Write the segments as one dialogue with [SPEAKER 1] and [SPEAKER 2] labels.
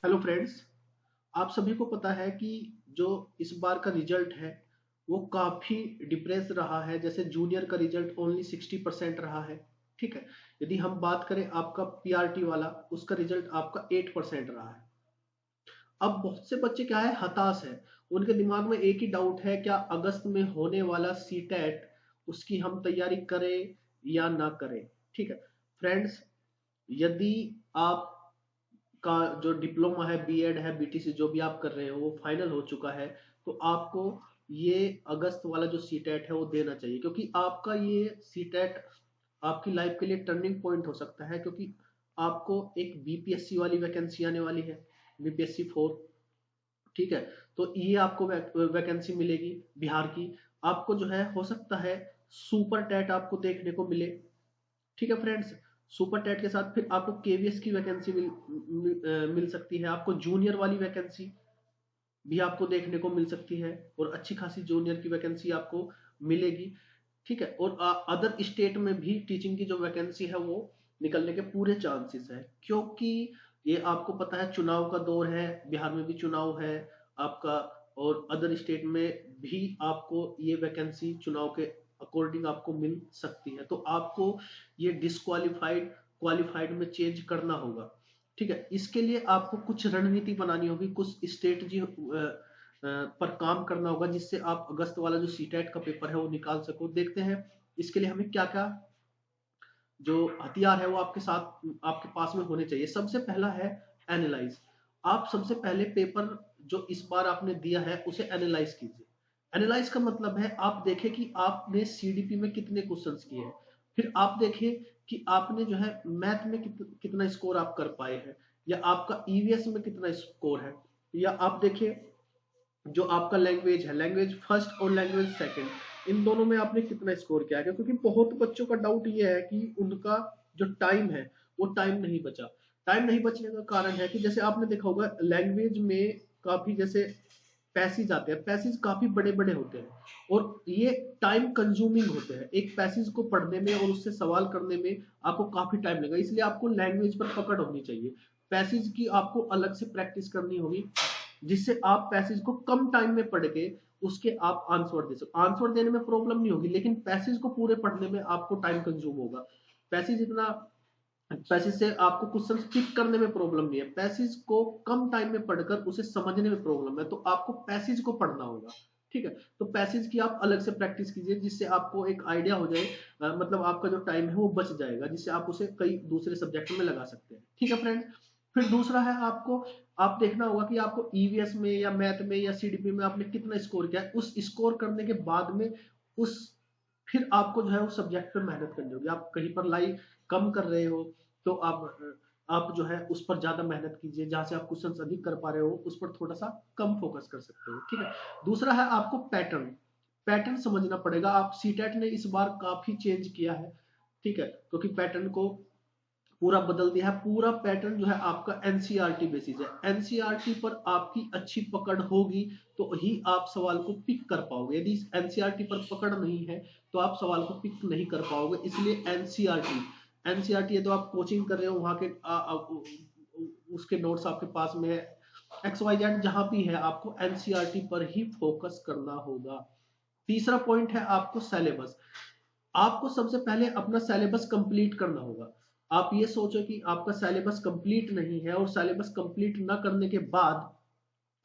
[SPEAKER 1] Hello friends. आप सभी को पता है कि जो इस बार का रिजल्ट है वो काफी डिप्रेस रहा है। जैसे जूनियर का रिजल्ट ओनली 60% रहा है। ठीक है। यदि हम बात करें आपका पीआरटी वाला, उसका रिजल्ट आपका 8% रहा है। अब बहुत से बच्चे क्या है, हताश है। उनके दिमाग में एक ही डाउट है, क्या अगस्त में होने वाला सीटेट उसकी हम तैयारी करें या ना करें। ठीक है फ्रेंड्स, यदि आप का जो डिप्लोमा है, बीएड है, बीटीसी जो भी आप कर रहे हो वो फाइनल हो चुका है, तो आपको ये अगस्त वाला जो सीटेट है वो देना चाहिए, क्योंकि आपका ये सीटेट आपकी लाइफ के लिए टर्निंग पॉइंट हो सकता है। क्योंकि आपको एक बीपीएससी वाली वैकेंसी आने वाली है, बीपीएससी 4। ठीक है। तो ये आपको वैकेंसी मिलेगी बिहार की। आपको जो है हो सकता है सुपर टेट आपको देखने को मिले। ठीक है फ्रेंड्स। सुपर टेट के साथ फिर आपको केवीएस की वैकेंसी मिल सकती है। आपको जूनियर वाली वैकेंसी भी आपको देखने को मिल सकती है, और अच्छी खासी जूनियर की वैकेंसी आपको मिलेगी। ठीक है। और अदर स्टेट में भी टीचिंग की जो वैकेंसी है वो निकलने के पूरे चांसेस है, क्योंकि ये आपको पता है चुनाव का दौर है, बिहार में भी चुनाव है आपका, और अदर स्टेट में भी आपको ये वैकेंसी चुनाव के अकॉर्डिंग आपको मिल सकती है। तो आपको ये डिसक्वालिफाइड क्वालिफाइड में चेंज करना होगा। ठीक है। इसके लिए आपको कुछ रणनीति बनानी होगी, कुछ स्ट्रेटजी पर काम करना होगा, जिससे आप अगस्त वाला जो सीटेट का पेपर है वो निकाल सको। देखते हैं इसके लिए हमें क्या क्या जो हथियार है वो आपके साथ आपके पास में होने चाहिए। सबसे पहला है एनालाइज। आप सबसे पहले पेपर जो इस बार आपने दिया है उसे एनालाइज कीजिए। एनालाइज का मतलब है आप देखें कि आपने सीडीपी में कितने क्वेश्चंस किए हैं। फिर आप देखें कि आपने जो है मैथ में कितना स्कोर आप कर पाए हैं, या आपका ईवीएस में कितना स्कोर है, या आप देखें जो आपका लैंग्वेज है, लैंग्वेज फर्स्ट और लैंग्वेज सेकंड, इन दोनों में आपने कितना स्कोर किया है। क्योंकि बहुत बच्चों का डाउट ये है कि उनका जो टाइम है वो टाइम नहीं बचा। टाइम नहीं बचने का कारण है कि जैसे आपने देखा होगा लैंग्वेज में काफी जैसे पैसेज आते हैं, पैसेज काफी बड़े बड़े होते हैं, और ये टाइम कंज्यूमिंग होते हैं। एक पैसेज को पढ़ने में और उससे सवाल करने में आपको काफी टाइम लगेगा। इसलिए आपको लैंग्वेज पर पकड़ होनी चाहिए। पैसेज की आपको अलग से प्रैक्टिस करनी होगी, जिससे आप पैसेज को कम टाइम में पढ़ के उसके आप आंसर दे सको। आंसर देने में प्रॉब्लम नहीं होगी, लेकिन पैसेज को पूरे पढ़ने में आपको टाइम कंज्यूम होगा। पैसेज इतना पैसेज से आपको क्वेश्चन पिक करने में प्रॉब्लम नहीं है, पैसेज को कम टाइम में पढ़कर उसे समझने में प्रॉब्लम है। तो आपको पैसेज को पढ़ना होगा। ठीक है। तो पैसेज की आप अलग से प्रैक्टिस कीजिए, जिससे आपको एक आइडिया हो जाए। मतलब आपका जो टाइम है वो बच जाएगा, जिससे आप उसे कई दूसरे सब्जेक्ट में लगा सकते हैं। ठीक है फ्रेंड। फिर दूसरा है आपको आप देखना होगा कि आपको ईवीएस में या मैथ में या सीडीपी में आपने कितना स्कोर किया है। उस स्कोर करने के बाद में उस फिर आपको जो है उस सब्जेक्ट पर मेहनत करनी होगी। आप कहीं पर लाई कम कर रहे हो तो आप जो है उस पर ज्यादा मेहनत कीजिए। जहां से आप क्वेश्चंस अधिक कर पा रहे हो उस पर थोड़ा सा कम फोकस कर सकते हो। ठीक है। दूसरा है आपको पैटर्न। पैटर्न समझना पड़ेगा। आप सीटेट ने इस बार काफी चेंज किया है। ठीक है। क्योंकि पैटर्न को पूरा बदल दिया है। पूरा पैटर्न जो है आपका एनसीईआरटी बेसिस है। एनसीईआरटी पर आपकी अच्छी पकड़ होगी तो ही आप सवाल को पिक कर पाओगे। यदि एनसीईआरटी पर पकड़ नहीं है तो आप सवाल को पिक नहीं कर पाओगे। इसलिए एनसीईआरटी एनसीईआरटी है तो आप कोचिंग कर रहे हो, वहां के उसके नोट्स आपके पास में है, एक्स वाई जेड जहां भी है, आपको एनसीईआरटी पर ही फोकस करना होगा। तीसरा पॉइंट है आपको सिलेबस। आपको सबसे पहले अपना सिलेबस कंप्लीट करना होगा। आप ये सोचो कि आपका सिलेबस कंप्लीट नहीं है, और सिलेबस कंप्लीट ना करने के बाद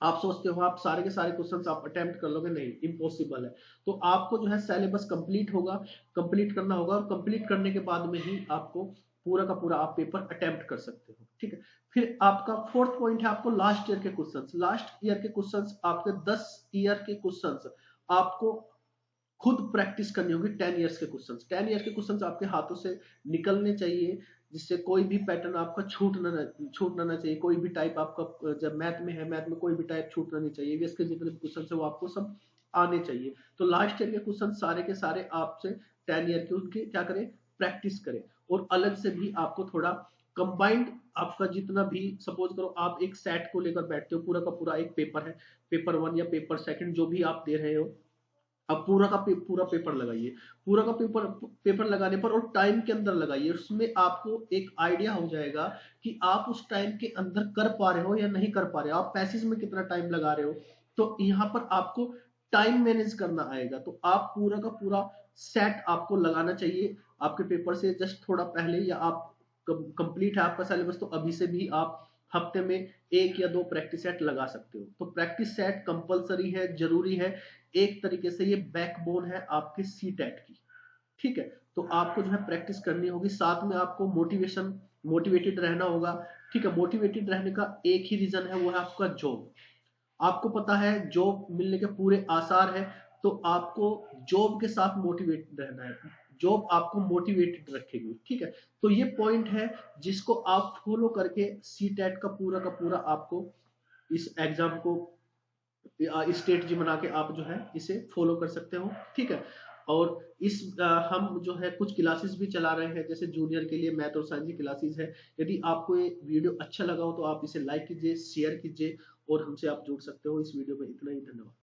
[SPEAKER 1] आप सोचते हो आप सारे के सारे क्वेश्चंस आप अटेम्प्ट कर लोगे, नहीं, इम्पॉसिबल है। तो आपको जो है सिलेबस कंप्लीट होगा, कंप्लीट करना होगा, और कंप्लीट करने के बाद में ही आपको पूरा का पूरा आप पेपर अटेम्प्ट कर सकते हो। ठीक है। फिर आपका फोर्थ पॉइंट है आपको लास्ट ईयर के क्वेश्चंस। लास्ट ईयर के क्वेश्चंस आपके 10 ईयर के क्वेश्चंस आपको खुद प्रैक्टिस करनी होगी। 10 इयर्स के क्वेश्चंस, 10 ईयर के क्वेश्चंस आपके हाथों से निकलने चाहिए, जिससे कोई भी पैटर्न आपका छूटना ना चाहिए। कोई भी टाइप आपका जब मैथ में है, मैथ में कोई भी टाइप छूटना नहीं चाहिए। ईवीएस के जितने भी क्वेश्चन है वो आपको सब आने चाहिए। तो लास्ट ईयर के क्वेश्चन सारे के सारे आपसे 10 ईयर के उनके क्या करें, प्रैक्टिस करें। और अलग से भी आपको थोड़ा कंबाइंड आपका जितना भी, सपोज करो आप एक सेट को लेकर बैठते हो, पूरा का पूरा एक पेपर है, पेपर 1 या पेपर 2 जो भी आप दे रहे हो, अब पूरा पेपर लगाइए। पूरा का पेपर लगाने पर और टाइम के अंदर लगाइए, उसमें आपको एक आइडिया हो जाएगा कि आप उस टाइम के अंदर कर पा रहे हो या नहीं कर पा रहे हो, आप पैसेज में कितना टाइम लगा रहे हो। तो यहाँ पर आपको टाइम मैनेज करना आएगा। तो आप पूरा का पूरा सेट आपको लगाना चाहिए आपके पेपर से जस्ट थोड़ा पहले, या आप कंप्लीट है आपका सिलेबस तो अभी से भी आप हफ्ते में 1 या 2 प्रैक्टिस सेट लगा सकते हो। तो प्रैक्टिस सेट कंपलसरी है, जरूरी है, एक तरीके से ये बैकबोन है आपके सी टेट की। ठीक है, तो आपको जो है प्रैक्टिस करनी होगी, साथ में आपको मोटिवेटेड रहना होगा। ठीक है, मोटिवेटेड रहने का एक ही रीजन है, वो है आपका जॉब। आपको पता है जॉब मिलने के पूरे आसार है, तो आपको जॉब के साथ मोटिवेटेड रहना है, जॉब आपको मोटिवेटेड रखेगी। ठीक है, तो ये पॉइंट है जिसको आप फॉलो करके सी टेट का पूरा आपको इस एग्जाम को स्ट्रेटजी बना के आप जो है इसे फॉलो कर सकते हो। ठीक है, और हम जो है कुछ क्लासेस भी चला रहे हैं, जैसे जूनियर के लिए मैथ और साइंस की क्लासेस है। यदि आपको ये वीडियो अच्छा लगा हो तो आप इसे लाइक कीजिए, शेयर कीजिए, और हमसे आप जुड़ सकते हो। इस वीडियो में इतना ही, धन्यवाद।